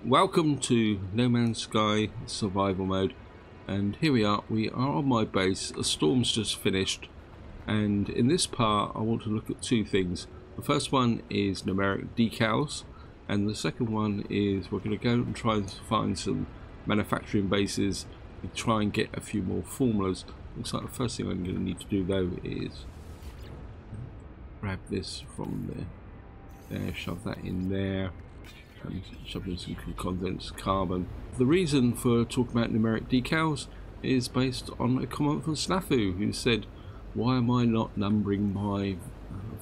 Welcome to No Man's Sky survival mode, and here we are on my base. A storm's just finished, and in this part I want to look at two things. The first one is numeric decals, and the second one is we're going to go and try and find some manufacturing bases and try and get a few more formulas. Looks like the first thing I'm going to need to do though is grab this from there, shove that in there, and shove in some condensed carbon. The reason for talking about numeric decals is based on a comment from Snafu, who said, why am I not numbering my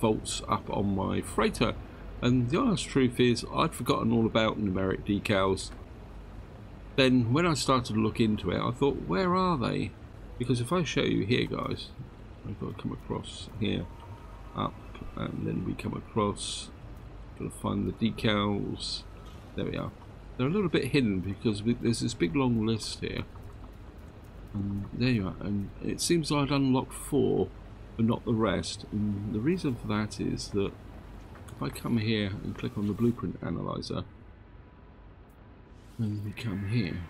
volts up on my freighter? And the honest truth is I'd forgotten all about numeric decals. Then when I started to look into it, I thought, where are they? Because if I show you here, guys, I've got to come across here, up, and then we come across, got to find the decals. There we are. They're a little bit hidden because there's this big long list here. And there you are. And it seems I'd unlocked 4, but not the rest. And the reason for that is that if I come here and click on the blueprint analyzer, and we come here,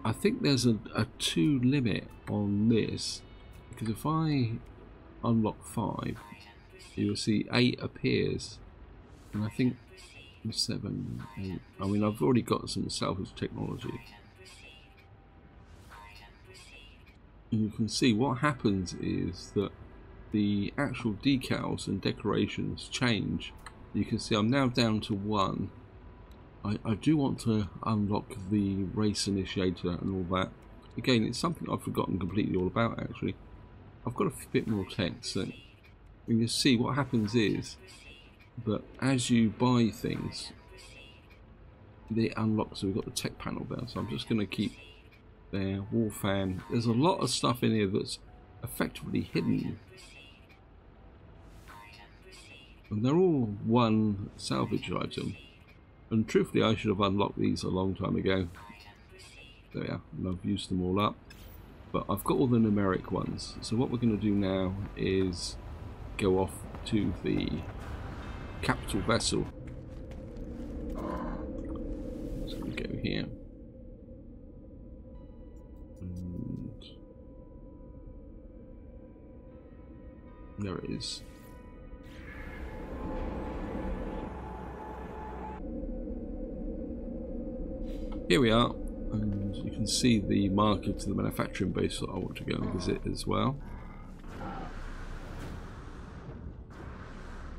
I think there's a 2 limit on this, because if I unlock 5, you'll see 8 appears, and I think 7, 8. I mean, I've already got some salvage technology. And you can see what happens is that the actual decals and decorations change. You can see I'm now down to 1. I do want to unlock the race initiator and all that. Again, it's something I've forgotten completely all about actually. I've got a bit more text, and you see what happens is that as you buy things, they unlock. So we've got the tech panel there, so I'm just going to keep there. Wall fan. There's a lot of stuff in here that's effectively hidden, and they're all one salvage item. And truthfully, I should have unlocked these a long time ago. There we are, and I've used them all up. But I've got all the numeric ones. So what we're going to do now is go off to the capital vessel. So we go here. And there it is. Here we are, and you can see the marker to the manufacturing base that I want to go and visit as well.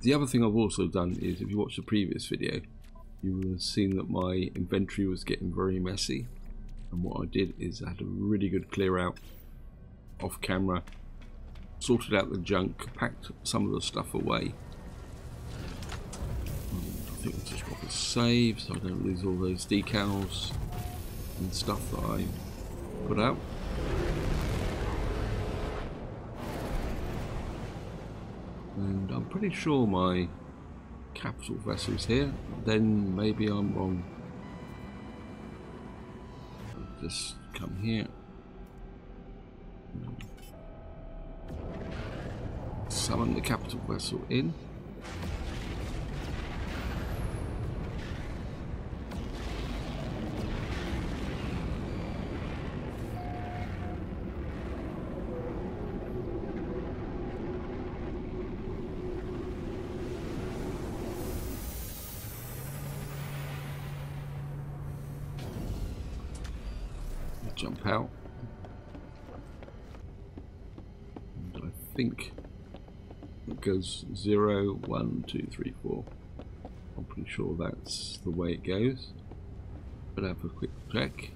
The other thing I've also done is, if you watched the previous video, you will have seen that my inventory was getting very messy, and what I did is I had a really good clear out off camera, sorted out the junk, packed some of the stuff away. I think I'll just drop a save so I don't lose all those decals and stuff that I put out. And I'm pretty sure my capital vessel's here. Then maybe I'm wrong. I'll just come here. Summon the capital vessel in. Jump out, and I think it goes 0, 1, 2, 3, 4. I'm pretty sure that's the way it goes, but have a quick check.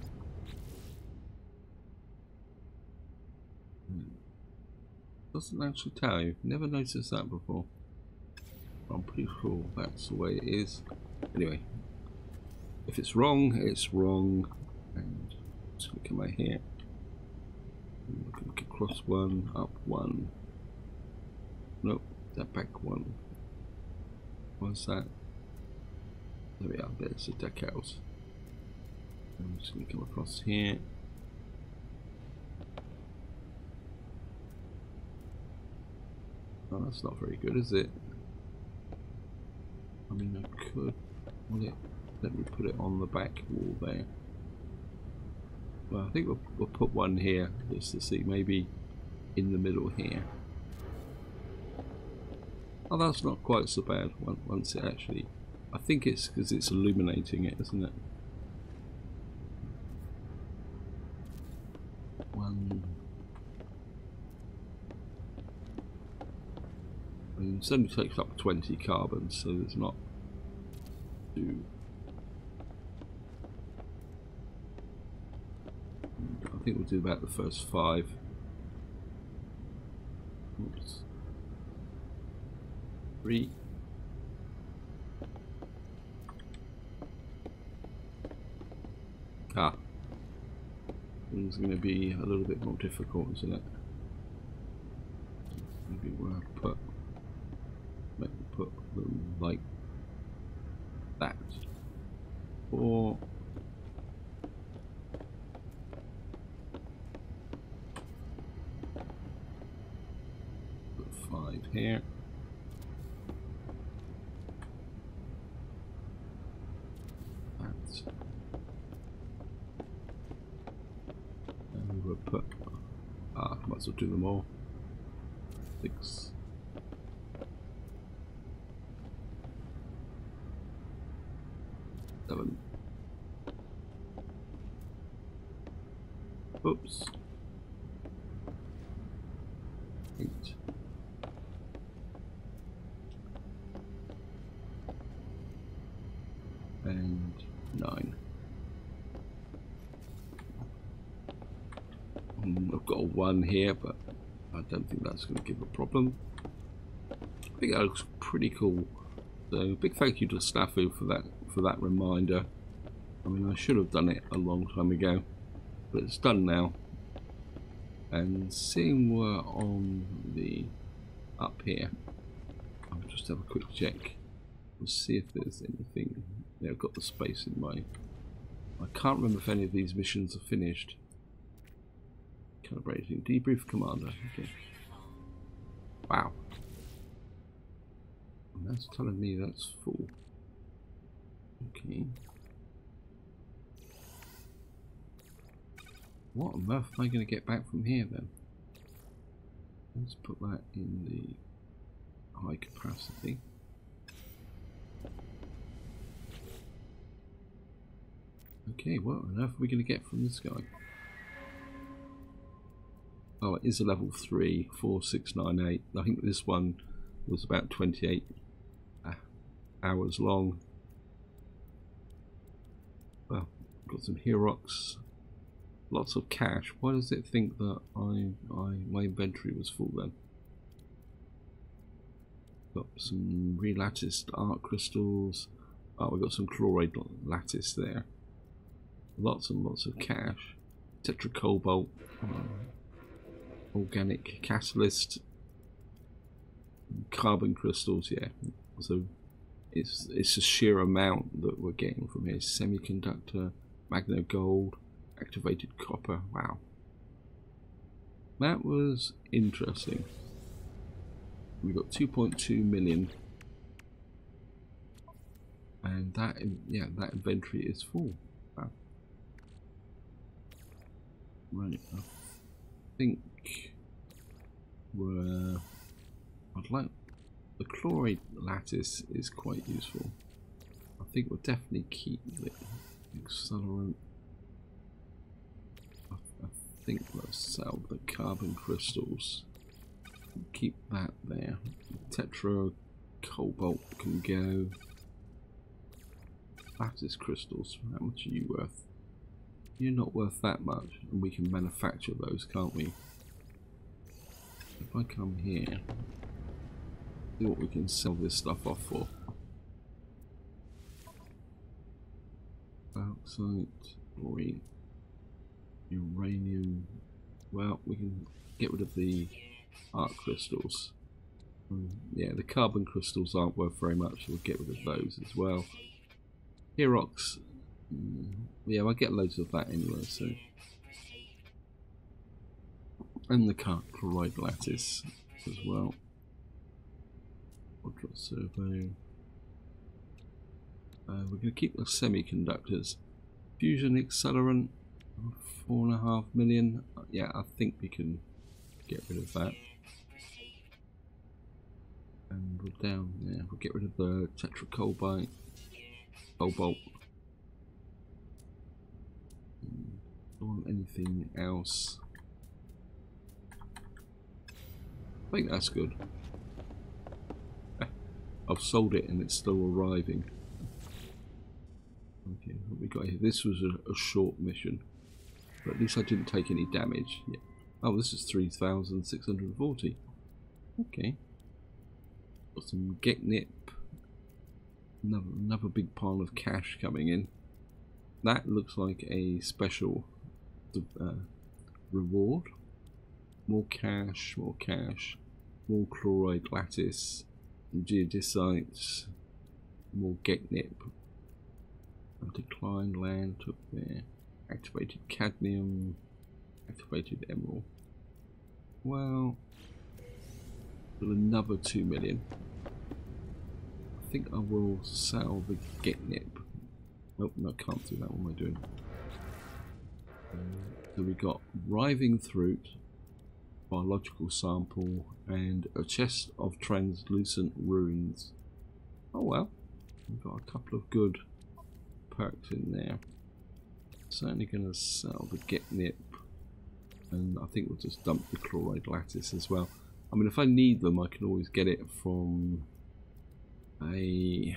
Doesn't actually tell you. Never noticed that before. I'm pretty sure that's the way it is. Anyway, if it's wrong, it's wrong. And just going to come out here. Look across 1, up 1. Nope, that back 1. What's that? There we are, there's the decals. I'm just going to come across here. Oh, that's not very good, is it? I mean, I could. Will it Let me put it on the back wall there. Well, I think we'll put one here just to see, maybe in the middle here. Oh, that's not quite so bad once it actually... I think it's because it's illuminating it, isn't it? One... I mean, it only takes up 20 carbon, so there's not too... I think we'll do about the first 5. Oops. 3. Ah. It's going to be a little bit more difficult, isn't it? Maybe we'll have to put them like that. Or put 5 here. And we'll put, might as well do them all. 6. Oops. 8. And 9. I've got a 1 here, but I don't think that's going to give a problem. I think that looks pretty cool. So big thank you to Snafu for that reminder. I mean, I should have done it a long time ago, but it's done now. And seeing we're on the up here, I'll just have a quick check and see if there's anything. Yeah, I've got the space in mind. I can't remember if any of these missions are finished. Calibrating. Debrief commander. Okay. Wow. And that's telling me that's full. Okay. What on earth am I going to get back from here then? Let's put that in the high capacity. Okay, what on earth are we going to get from this guy? Oh, it is a level 3, 4698. I think this one was about 28 hours long. Well, got some Herox, lots of cash. Why does it think that my inventory was full then? Got some relatticed art crystals. Oh, we got some chloride lattice there. Lots and lots of cash. Tetracobalt. Organic catalyst, carbon crystals, yeah. So it's a sheer amount that we're getting from here. Semiconductor, magno gold, activated copper. Wow, that was interesting. We got 2.2 million, and that inventory is full. Wow. Right, I think I'd like the chloride lattice is quite useful. I think we'll definitely keep the accelerant. I think let's sell the carbon crystals. Keep that there. Tetra cobalt can go. Lattice crystals. How much are you worth? You're not worth that much, and we can manufacture those, can't we? If I come here, see what we can sell this stuff off for. Bauxite, chlorine, uranium. Well, we can get rid of the art crystals. Yeah, the carbon crystals aren't worth very much, so we'll get rid of those as well. Herox. Yeah, I'll get loads of that anyway, so. And the chloride lattice as well. Ultra survey. We're going to keep the semiconductors. Fusion accelerant, 4.5 million. Yeah, I think we can get rid of that. And we're down there. We'll get rid of the tetracobalt, cobalt. Don't want anything else. I think that's good. I've sold it and it's still arriving. Okay, what we got here? This was a short mission, but at least I didn't take any damage. Yeah. Oh, this is 3,640. Okay. Got some getnip. Another big pile of cash coming in. That looks like a special reward. More cash, more cash, more chloride lattice, geodesites, more getnip. Declined land took there. Activated cadmium, activated emerald. Well, another 2 million. I think I will sell the getnip. Nope, no, can't do that. What am I doing? So we got writhing fruit, biological sample, and a chest of translucent ruins. Oh well, we've got a couple of good perks in there. Certainly going to sell the getnip, and I think we'll just dump the chloride lattice as well. I mean, if I need them, I can always get it from my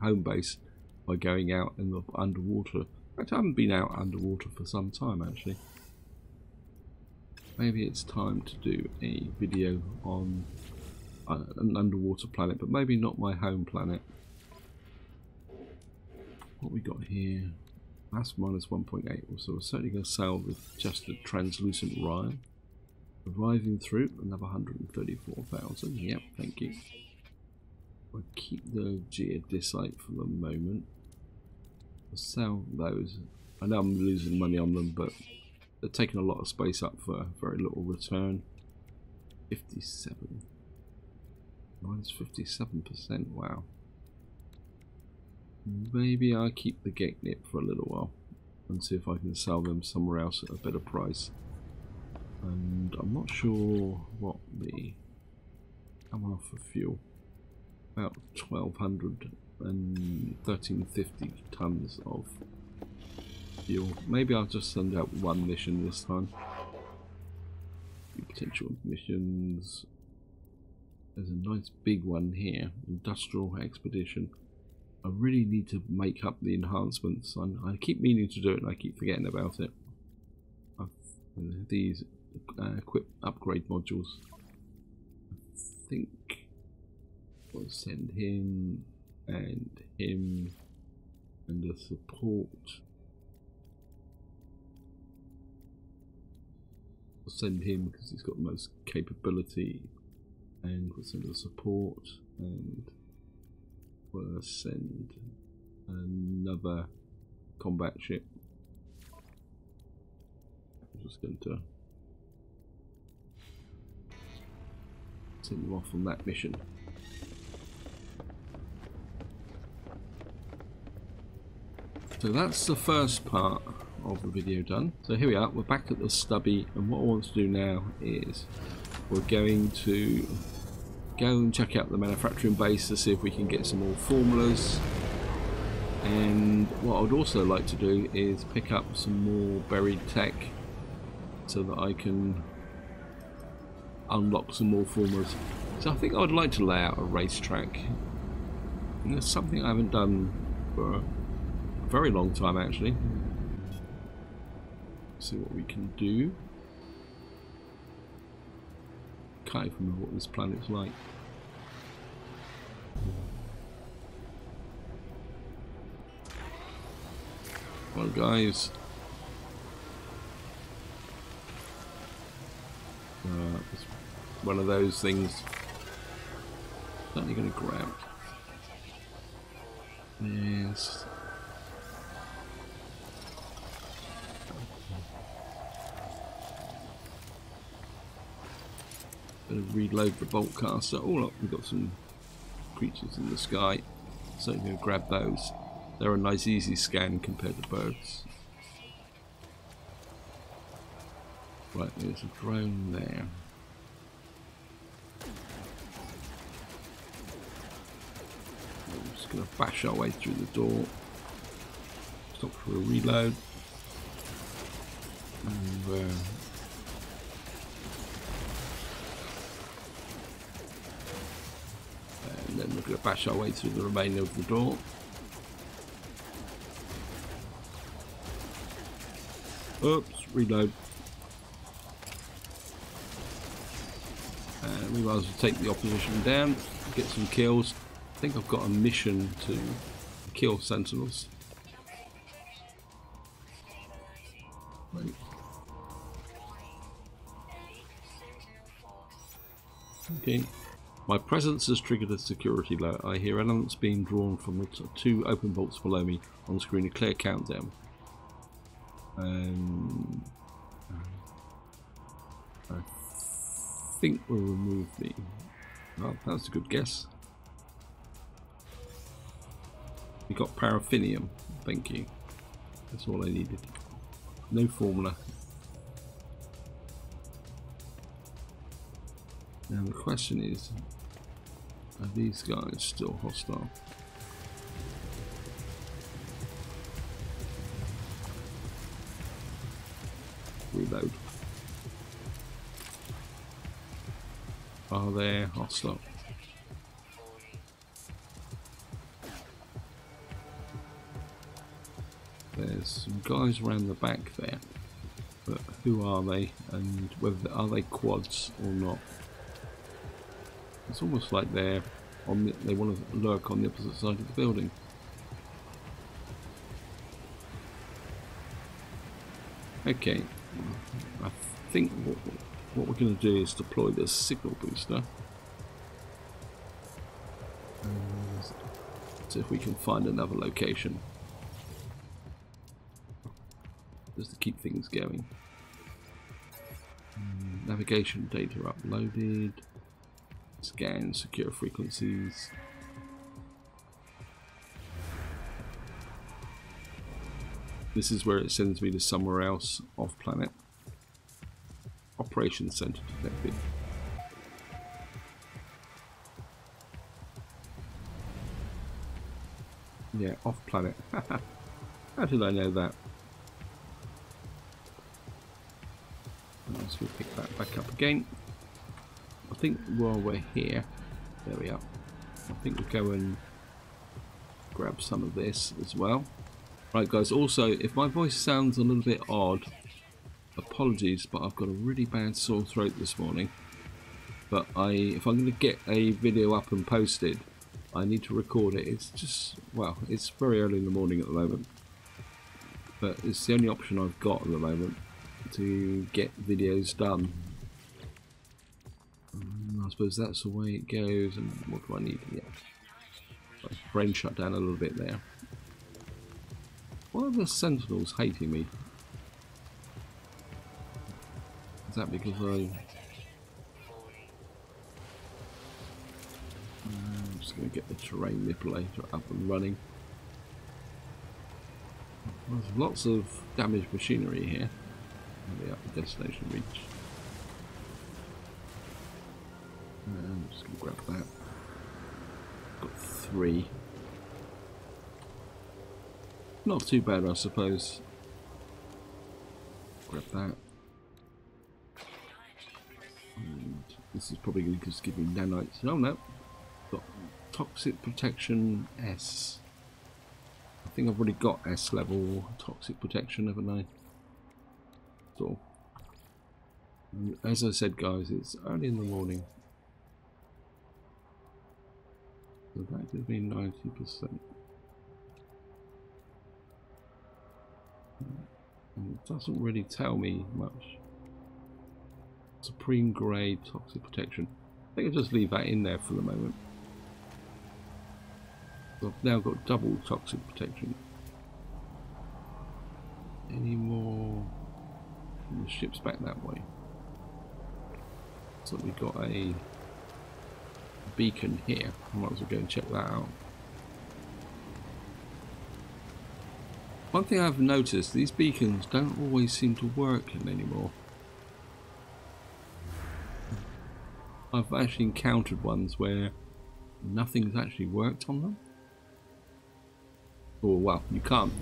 home base by going out in the underwater. In fact, I haven't been out underwater for some time actually. Maybe it's time to do a video on an underwater planet, but maybe not my home planet. What we got here? That's minus 1.8, so we're certainly going to sell with just a translucent Ryan. Arriving through another 134,000. Yep, thank you. We'll keep the geodesite for the moment. We'll sell those. I know I'm losing money on them, but they're taking a lot of space up for very little return. 57. Minus 57%. Wow. Maybe I'll keep the getnip for a little while and see if I can sell them somewhere else at a better price. And I'm not sure what the come off for fuel. About 1,200 and 1,350 tons of fuel. Maybe I'll just send out one mission this time. Potential missions. There's a nice big one here. Industrial expedition. I really need to make up the enhancements. I keep meaning to do it and I keep forgetting about it. These equip upgrade modules. I think we'll send him and a support. We'll send him because he's got the most capability, and we'll send a support, and we'll send another combat ship. I'm just going to send you off on that mission. So that's the first part of the video done. So here we are, we're back at the stubby, and what I want to do now is we're going to go and check out the manufacturing base to see if we can get some more formulas. And what I'd also like to do is pick up some more buried tech so that I can unlock some more formulas. So I think I would like to lay out a racetrack. And it's something I haven't done for a very long time actually. See what we can do. Can't even remember what this planet's like. Well guys, it's one of those things. Certainly going to grab. Yes. Better reload the bolt caster. Oh look, we've got some creatures in the sky. So I'm going to grab those. They're a nice easy scan compared to birds. Right, there's a drone there. I'm just going to bash our way through the door. Stop for a reload. And then we're going to bash our way through the remainder of the door. Oops, reload. And we might as well take the opposition down, get some kills. I think I've got a mission to kill sentinels. Right. Okay. My presence has triggered a security alert. I hear elements being drawn from the two open vaults below me. On screen, a clear countdown. I think we'll remove the... Well, that's a good guess. We got paraffinium. Thank you. That's all I needed. No formula. Now the question is, are these guys still hostile? Reload. Are they hostile? There's some guys around the back there, but who are they, and whether are they quads or not? It's almost like they're on the, they want to lurk on the opposite side of the building. Okay, I think what we're going to do is deploy this signal booster. And see if we can find another location. Just to keep things going. Navigation data uploaded. Scan secure frequencies. This is where it sends me to somewhere else off planet. Operations center detected. Yeah, off planet. How did I know that? Let's go pick that back up again. I think while we're here, there we are. I think we'll go and grab some of this as well. Right guys, also if my voice sounds a little bit odd, apologies, but I've got a really bad sore throat this morning. But if I'm going to get a video up and posted, I need to record it. It's just, well, it's very early in the morning at the moment. But it's the only option I've got at the moment to get videos done. I suppose that's the way it goes. And what do I need? Yeah, my brain shut down a little bit there. Why are the sentinels hating me? Is that because I'm just going to get the terrain manipulator up and running. There's lots of damaged machinery here. There we are, the destination reach. I'm just going to grab that. Got 3. Not too bad, I suppose. Grab that. And this is probably going to just give me nanites. Oh no. Got toxic protection S. I think I've already got S level toxic protection, haven't I? So, as I said guys, it's early in the morning. So that gives me 90%. And it doesn't really tell me much. Supreme grade toxic protection. I think I'll just leave that in there for the moment. So I've now got double toxic protection. Any more? The ship's back that way. So we've got a beacon here. I might as well go and check that out. One thing I've noticed, these beacons don't always seem to work anymore. I've actually encountered ones where nothing's actually worked on them. Or, well, you can't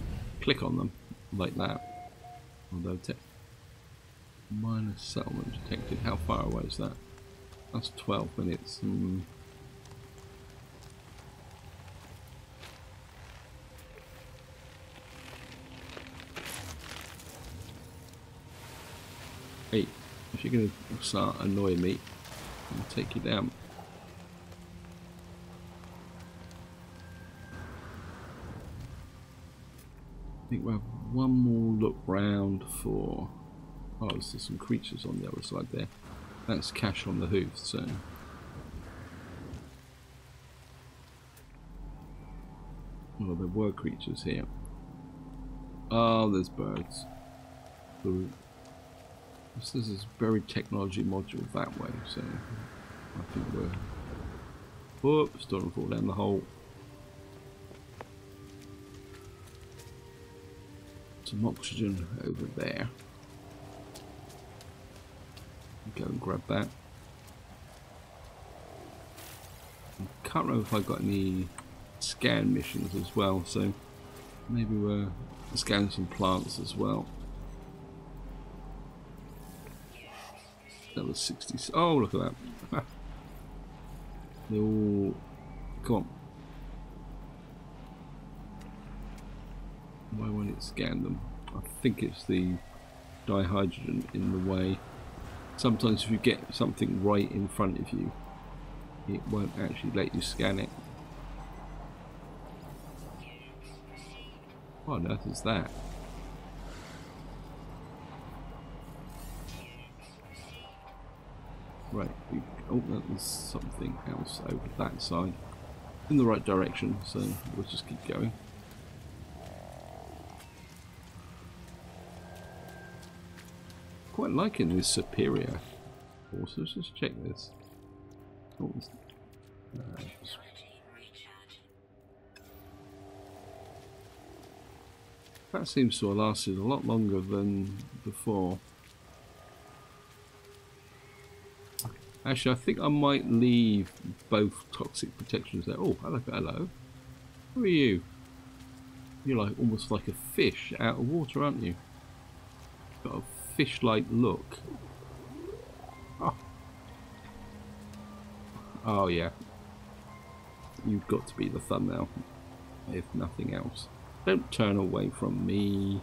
click on them like that. Although, minor settlement detected. How far away is that? That's 12 minutes. Hey, if you're going to start annoying me, I'll take you down. I think we'll have one more look round for... Oh, there's some creatures on the other side there. That's cash on the hoof, so... Oh, there were creatures here. Oh, there's birds. So, this is buried technology module that way, so... I think we're... Oops, don't fall down the hole. Some oxygen over there. Go and grab that. I can't remember if I got any scan missions as well, so maybe we'll scan some plants as well. That was 60. Oh, look at that. They all... Come on. Why won't it scan them? I think it's the dihydrogen in the way. Sometimes if you get something right in front of you, it won't actually let you scan it. What on earth is that? Right, oh, that was something else over that side. In the right direction, so we'll just keep going. Quite liking this superior force. Let's just check this. Oh, that seems to have lasted a lot longer than before. Actually, I think I might leave both toxic protections there. Oh, hello, hello. Who are you? You're like almost like a fish out of water, aren't you? Got a fish-like look. Oh. Oh yeah. You've got to be the thumbnail, if nothing else. Don't turn away from me.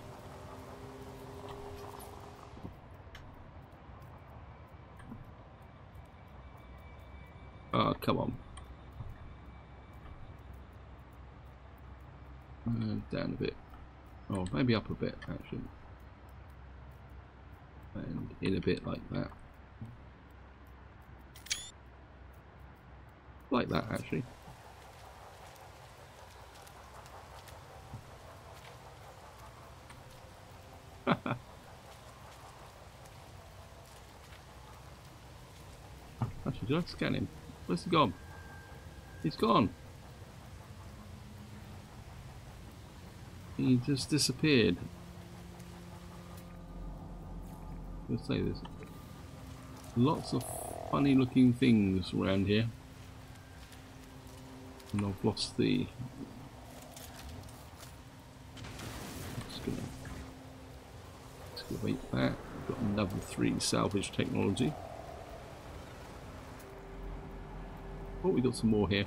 Oh, come on. Down a bit. Oh, maybe up a bit, actually. And in a bit like that. Like that, actually. Actually, did I scan him? Where's he gone? He's gone. He just disappeared. Let's say this. Lots of funny looking things around here. And I've lost the... Just gonna excavate that. I've got another 3 salvage technology. Oh, we got some more here.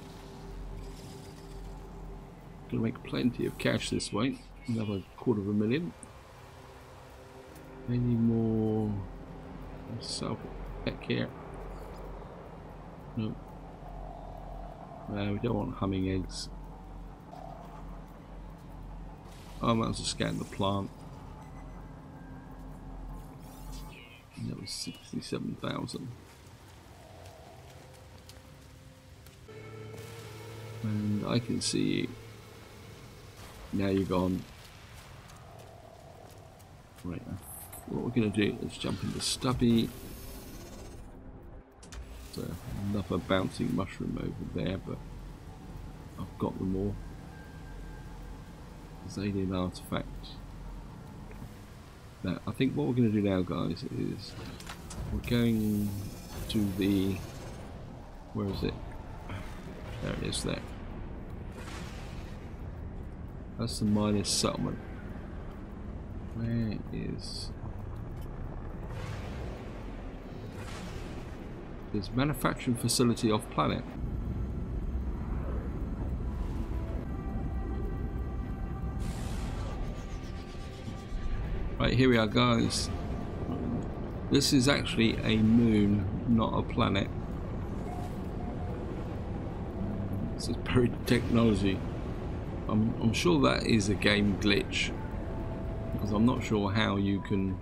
Gonna make plenty of cash this way. Another 250,000. Any more salvage tech here? Nope. No, we don't want humming eggs. Oh, I might as well scan the plant. And that was 67,000. And I can see you. Now you're gone. Right, what we're going to do is jump into Stubby. There's another bouncing mushroom over there, but I've got them all. This alien artifact. Now, I think what we're going to do now, guys, is we're going to the... Where is it? There it is, there. That's the miners' settlement. Where is... There's manufacturing facility off planet. Right, here we are, guys. This is actually a moon, not a planet. This is buried technology. I'm sure that is a game glitch, because I'm not sure how you can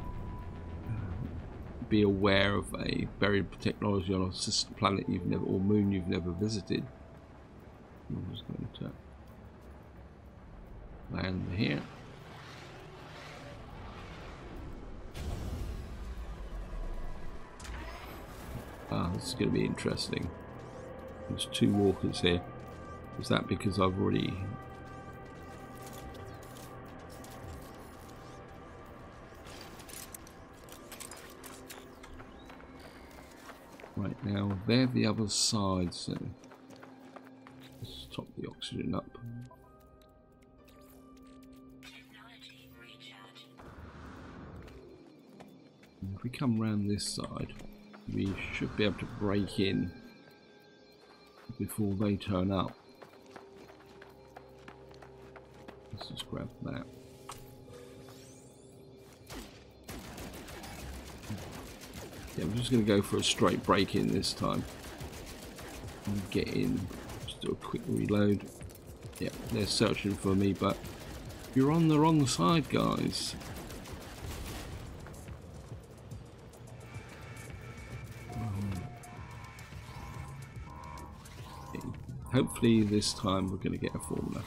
be aware of a buried technology on a sister planet you've never, or moon you've never visited. I'm just going to land here. Ah, this is going to be interesting. There's two walkers here. Is that because I've already... Right, now they're the other side, so let's top the oxygen up. And if we come round this side, we should be able to break in before they turn up. Let's just grab that. Yeah, I'm just going to go for a straight break in this time. And get in. Just do a quick reload. Yeah, they're searching for me, but you're on the wrong side, guys. Hopefully this time we're going to get a formula.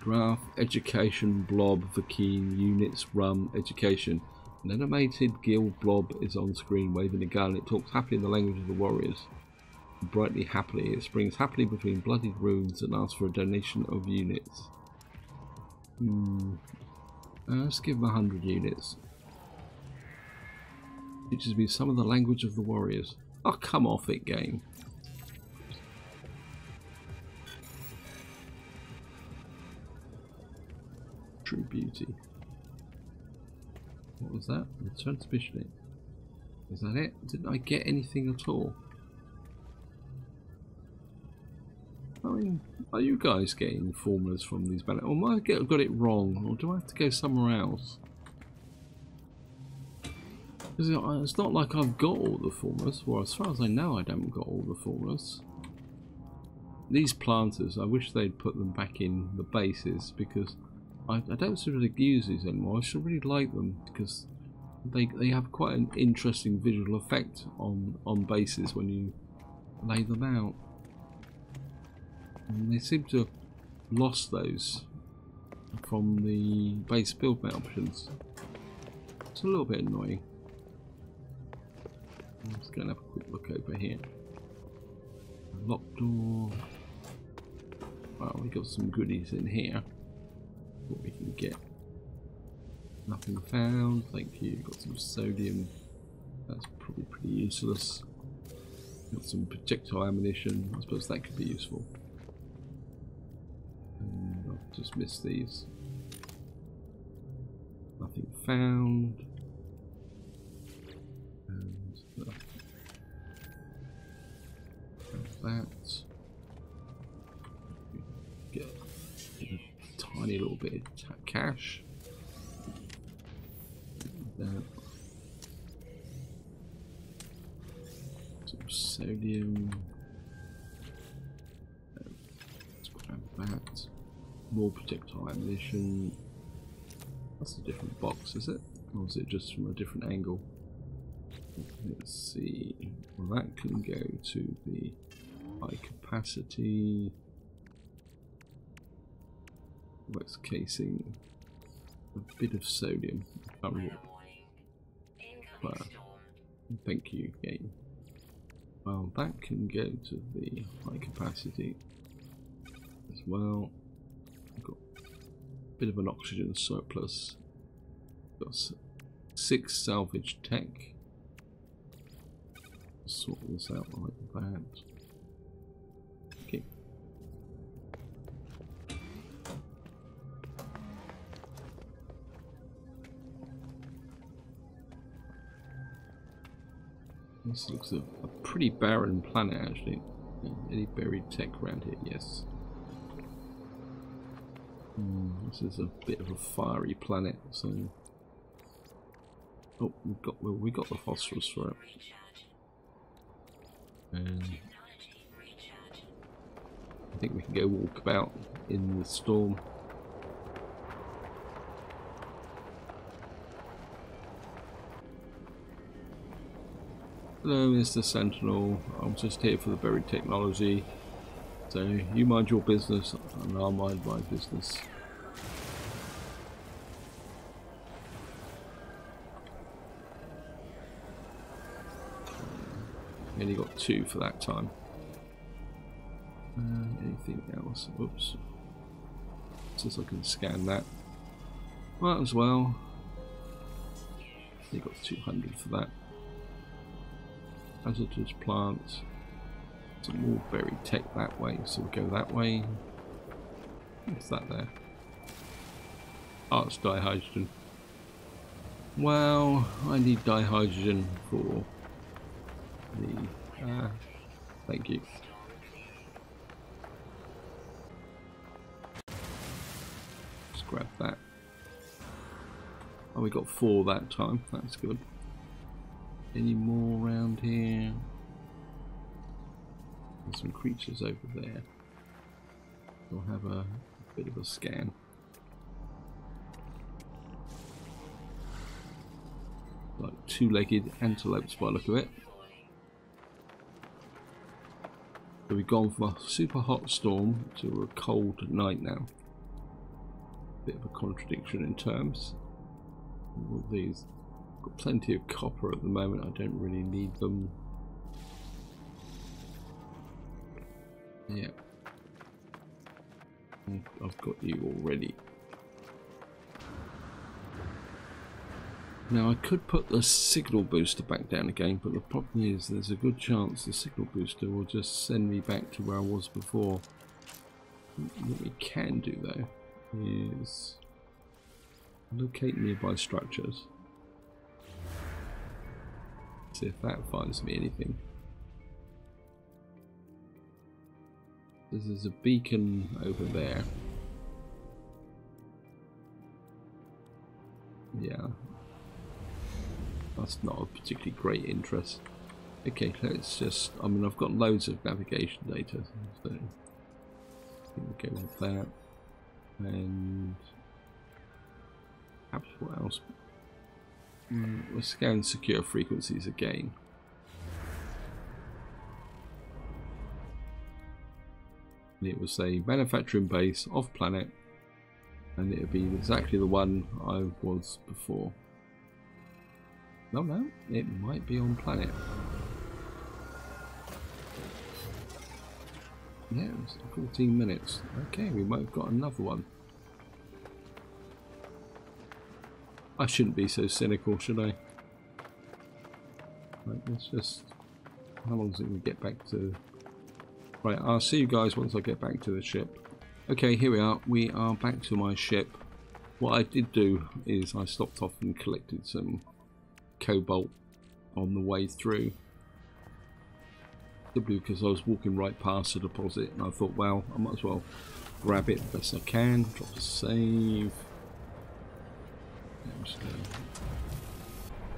Graph, education, blob, the key, units, rum, education. An animated gill blob is on screen waving a gun. It talks happily in the language of the warriors. Brightly happily. It springs happily between bloodied runes and asks for a donation of units. Let's give them 100 units. Teaches me some of the language of the warriors. Oh, come off it, game. True beauty. What was that? Return to mission. Is that it? Didn't I get anything at all? I mean, are you guys getting formulas from these battles? Or might I got it wrong? Or do I have to go somewhere else? Because it's not like I've got all the formulas. Well, as far as I know, I haven't got all the formulas. These planters, I wish they'd put them back in the bases, because I don't really use these anymore. I should really like them because they have quite an interesting visual effect on bases when you lay them out. And they seem to have lost those from the base build map options. It's a little bit annoying. I'm just going to have a quick look over here. Locked door. Well, we got some goodies in here. What we can get. Nothing found, thank you. Got some sodium. That's probably pretty useless. Got some projectile ammunition. I suppose that could be useful. And I've just missed these. Nothing found. And that. Get a tiny little bit of cash. Some sodium. Let's grab that. More projectile ammunition. That's a different box, is it? Or is it just from a different angle? Let's see. Well, that can go to the high capacity. Wax casing. A bit of sodium. Well, thank you, game. Well, that can go to the high capacity as well. bit of an oxygen surplus. Got 6 salvage tech. Sort this out like that. Okay. This looks a pretty barren planet actually. Any buried tech around here? Yes. This is a bit of a fiery planet, so. Oh, we got the phosphorus for it. And I think we can go walk about in the storm. Hello, Mr. Sentinel. I'm just here for the buried technology. So you mind your business and I'll mind my business. Only got 2 for that time. Anything else? Oops. Since I can scan that. Might as well. You got 200 for that. Hazardous plants. Some more buried tech that way, so we'll go that way. What's that there? Oh, it's dihydrogen. Well, I need dihydrogen for the thank you. Just grab that. Oh, we got 4 that time. That's good. Any more around here? There's some creatures over there. We'll have a bit of a scan. Like 2-legged antelopes by the look of it. So we've gone from a super hot storm to a cold night now. Bit of a contradiction in terms. All of these. Got plenty of copper at the moment. I don't really need them. Yeah. I've got you already. Now I could put the signal booster back down again, but the problem is there's a good chance the signal booster will just send me back to where I was before. What we can do though is locate nearby structures. See if that finds me anything. There's a beacon over there. Yeah. That's not a particularly great interest. Okay, let's just, I mean, I've got loads of navigation data, so I think we'll go with that. And perhaps what else? We'll scan secure frequencies again. And it will say manufacturing base off planet, and it'll be exactly the one I was before. No, it might be on planet. Yeah, it's 14 minutes. Okay, we might have got another one. I shouldn't be so cynical, should I? Right, let's just... How long is it we get back to... Right, I'll see you guys once I get back to the ship. Okay, here we are. We are back to my ship. What I did do is I stopped off and collected some cobalt on the way through. Simply because I was walking right past the deposit and I thought, well, I might as well grab it the best I can. Drop a save.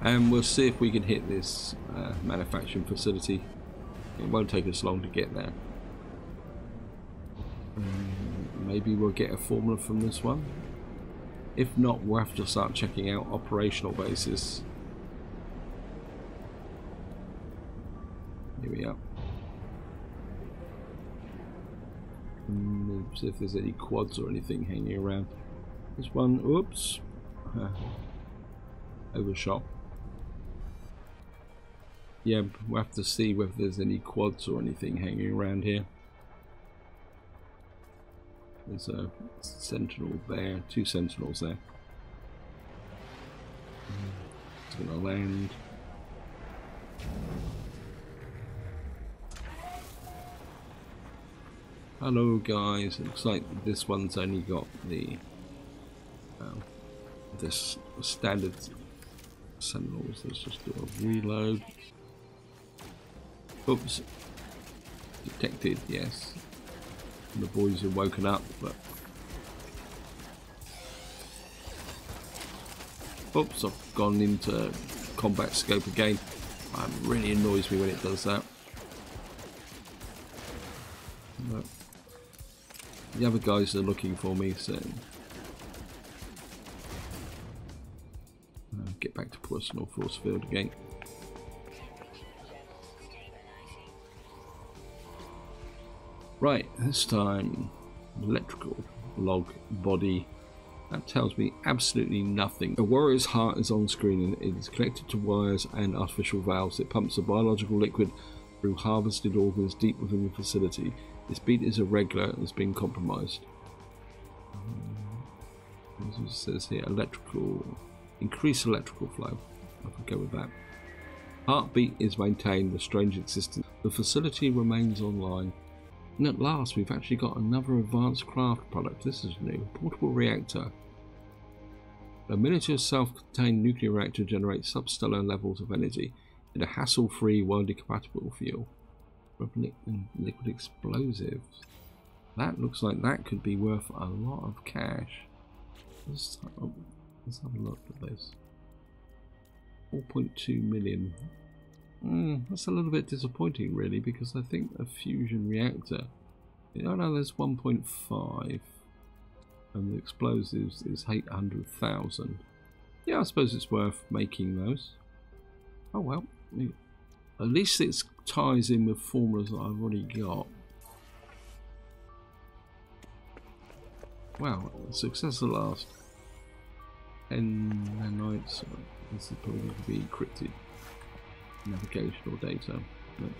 And we'll see if we can hit this manufacturing facility. It won't take us long to get there. Maybe we'll get a formula from this one. If not, we'll have to start checking out operational bases. Here we are. See if there's any quads or anything hanging around. This one, oops. Overshot. Yeah, we'll have to see whether there's any quads or anything hanging around here. There's a sentinel there, 2 sentinels there. It's going to land. Hello guys, it looks like this one's only got the this standard sentinels. Let's just do a reload. Oops. Detected, yes. And the boys are woken up, but oops, I've gone into combat scope again. It really annoys me when it does that. But the other guys are looking for me, so get back to personal force field again. Right, this time electrical log body. That tells me absolutely nothing. A warrior's heart is on screen and it is connected to wires and artificial valves. It pumps a biological liquid through harvested organs deep within the facility. Its beat is irregular and has been compromised. As it says here, increase electrical flow. I can go with that. Heartbeat is maintained, the strange existence. The facility remains online. And at last, we've actually got another advanced craft product. This is new. Portable reactor. A miniature self-contained nuclear reactor generates substellar levels of energy in a hassle-free, widely compatible fuel. Liquid explosives. That looks like that could be worth a lot of cash. Let's have a look at this. 4.2 million. That's a little bit disappointing, really, because I think a fusion reactor. Oh no, there's 1.5, and the explosives is 800,000. Yeah, I suppose it's worth making those. Oh well, at least it ties in with formulas that I've already got. Wow, success at last. 10 nanites. This is probably going to be encrypted navigational data. But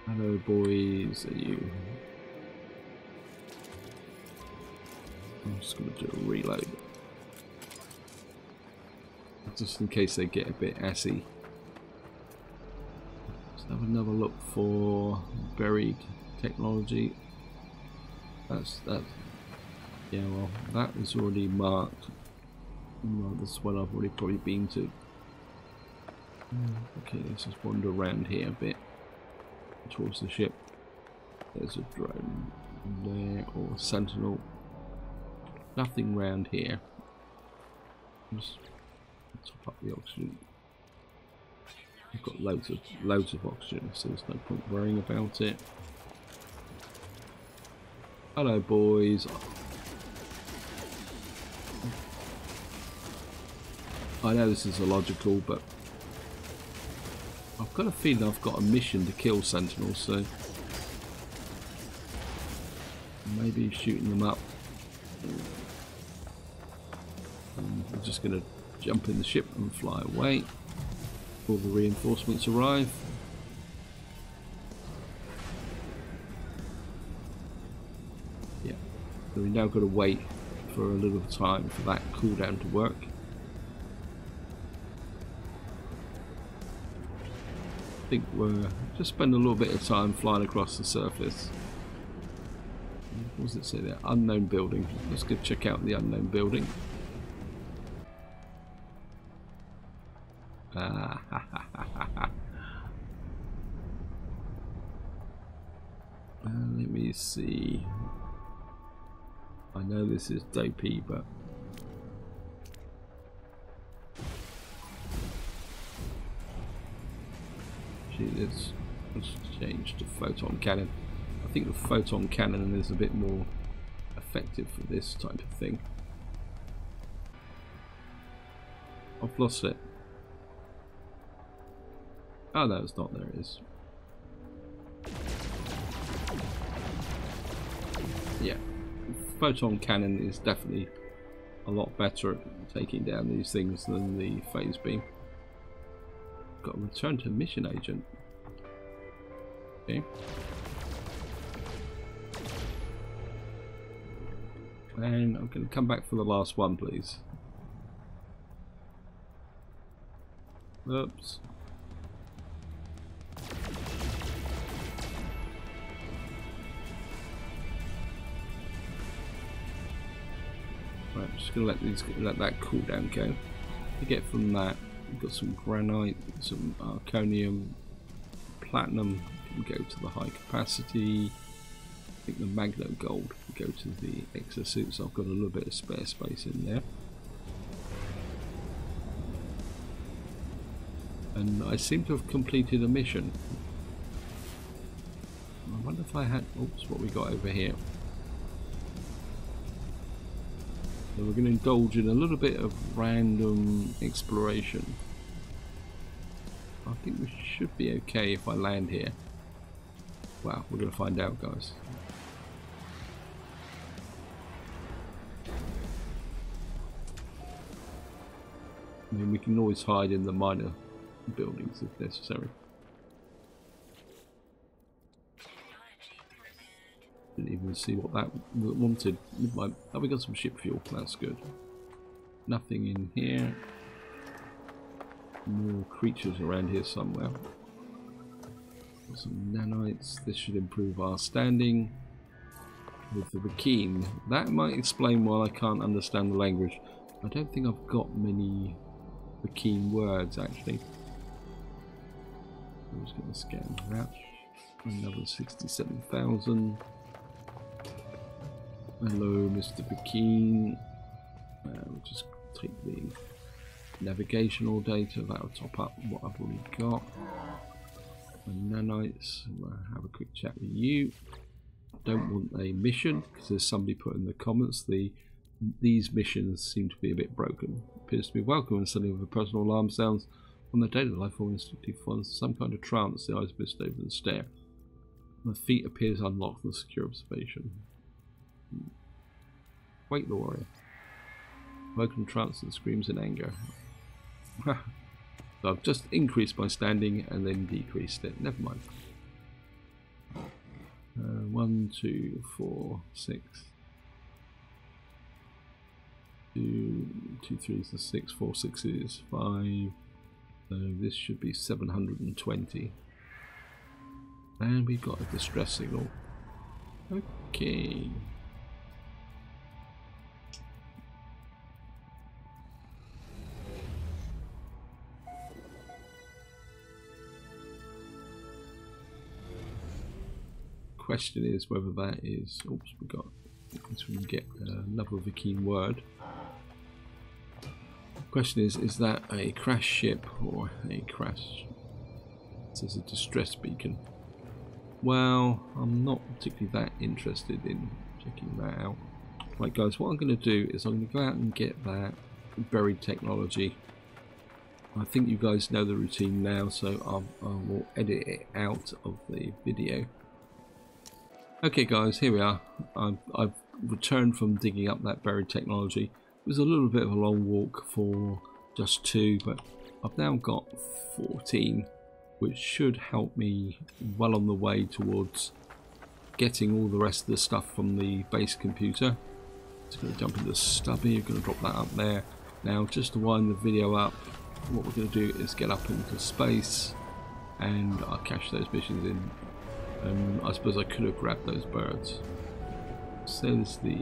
hello boys, are you? I'm just going to do a reload. Just in case they get a bit assy. Let's have another look for buried technology. That's yeah, well, that is already marked. Well, this is one I've already probably been to. Okay, let's just wander around here a bit towards the ship. There's a drone there, or a sentinel. Nothing round here. Just top up the oxygen. I've got loads of oxygen, so there's no point worrying about it. Hello boys. I know this is illogical, but I've got a feeling I've got a mission to kill sentinels, so maybe shooting them up. I'm just going to jump in the ship and fly away before the reinforcements arrive. Yeah, so we've now got to wait for a little time for that cooldown to work. I think we're just spend a little bit of time flying across the surface. What does it say there? Unknown building. Let's go check out the unknown building. Let me see. I know this is dopey, but let's change to photon cannon. I think the photon cannon is a bit more effective for this type of thing. I've lost it. Oh no, it's not. There it is. Yeah, photon cannon is definitely a lot better at taking down these things than the phase beam. Got to return to mission agent. Okay. And I'm going to come back for the last one, please. Oops. Right, I'm just going to let that cool down go. To get from that, we've got some granite, some arconium, platinum. We can go to the high capacity. I think the magno gold can go to the exosuit, so I've got a little bit of spare space in there. And I seem to have completed a mission. I wonder if I had... Oops, what we got over here. So we're going to indulge in a little bit of random exploration. I think we should be okay if I land here. Wow, we're going to find out, guys. I mean, we can always hide in the minor buildings if necessary. Didn't even see what that wanted. Oh, we got some ship fuel. That's good. Nothing in here. More creatures around here somewhere. Got some nanites. This should improve our standing with the Vakeen. That might explain why I can't understand the language. I don't think I've got many Vakeen words actually. I'm just going to scan that. Another 67,000. Hello, Mr. Vakeen. We'll just take the navigational data. That'll top up what I've already got. And nanites. We'll have a quick chat with you. Don't want a mission because there's somebody put in the comments these missions seem to be a bit broken. Appears to be welcome and suddenly with a personal alarm sounds on the data life form instinctively finds some kind of trance. The eyes mist over the stare. The feet appears unlocked for secure observation. Wake the warrior. Woken trance and screams in anger. So I've just increased my standing and then decreased it. Never mind. 1, 2, 4, 6. 2 3s are 6, 4 6s 5. So this should be 720. And we got a distress signal. Okay. Question is whether that is... Oops, we got... So we can get another Vakeen word. Question is that a crash ship or a crash? It says a distress beacon. Well, I'm not particularly that interested in checking that out. Right guys, what I'm going to do is I'm going to go out and get that buried technology. I think you guys know the routine now, so I will edit it out of the video. Okay guys, here we are. I've returned from digging up that buried technology. It was a little bit of a long walk for just 2, but I've now got 14, which should help me well on the way towards getting all the rest of the stuff from the base computer. Just going to jump into the stubby, I'm going to drop that up there. Now just to wind the video up, what we're going to do is get up into space and I'll cache those missions in. And I suppose I could have grabbed those birds. Says the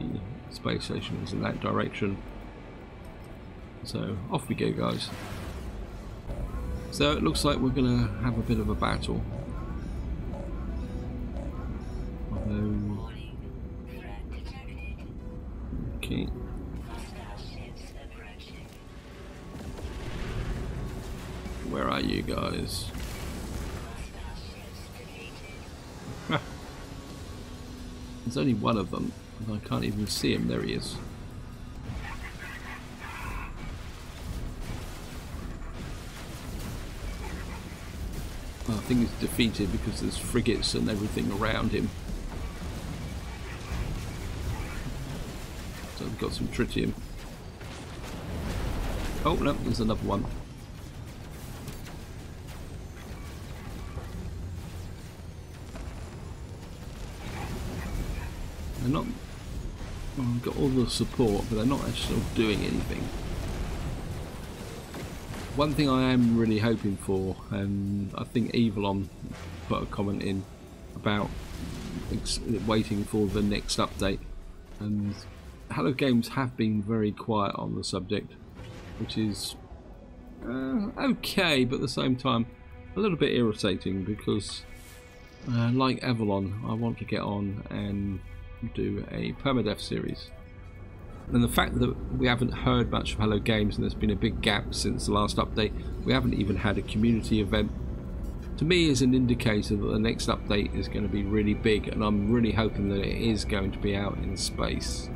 space station is in that direction. So off we go guys. So it looks like we're going to have a bit of a battle. Okay. Where are you guys? There's only one of them, and I can't even see him. There he is. Well, I think he's defeated because there's frigates and everything around him. So we've got some tritium. Oh no, there's another one. I've got all the support, but they're not actually doing anything. One thing I am really hoping for, and I think Evilon put a comment in about waiting for the next update, and Hello Games have been very quiet on the subject, which is okay, but at the same time a little bit irritating, because like Avalon, I want to get on and do a permadeath series, and the fact that we haven't heard much of Hello Games and there's been a big gap since the last update, we haven't even had a community event, to me is an indicator that the next update is going to be really big, and I'm really hoping that it is going to be out in space.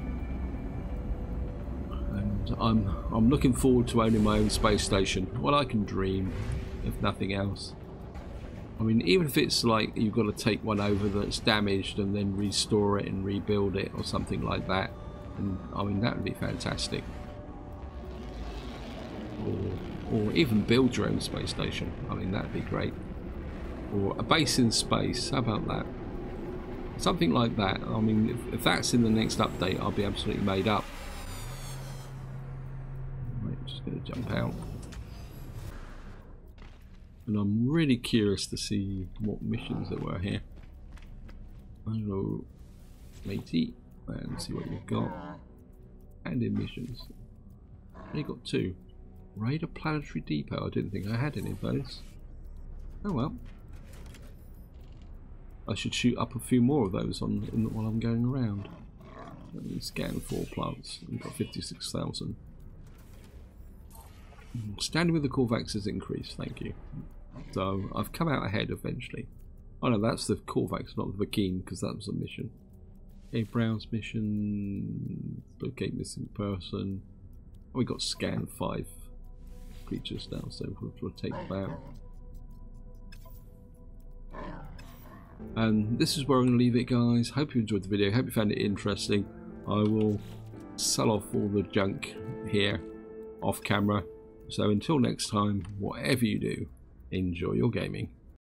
And I'm looking forward to owning my own space station. Well, I can dream, if nothing else. I mean, even if it's like you've got to take one over that's damaged and then restore it and rebuild it or something like that, and I mean, that would be fantastic. Or even build your own space station. I mean, that'd be great. Or a base in space. How about that? Something like that. I mean, if that's in the next update, I'll be absolutely made up. Right, just going to jump out. And I'm really curious to see what missions there were here. Hello, matey, and see what you've got. And in missions, you got 2. Raid a planetary depot. I didn't think I had any of those. Oh well. I should shoot up a few more of those while I'm going around. Let me scan 4 plants. We've got 56,000. Standing with the Corvax has increased. Thank you. So I've come out ahead eventually. Oh no, that's the Corvax, not the Vakeen, because that was a mission. Okay, browse mission, locate missing person. Oh, we got scan 5 creatures now, so we'll take that. And this is where I'm going to leave it, guys. Hope you enjoyed the video. Hope you found it interesting. I will sell off all the junk here off camera. So until next time, whatever you do, enjoy your gaming.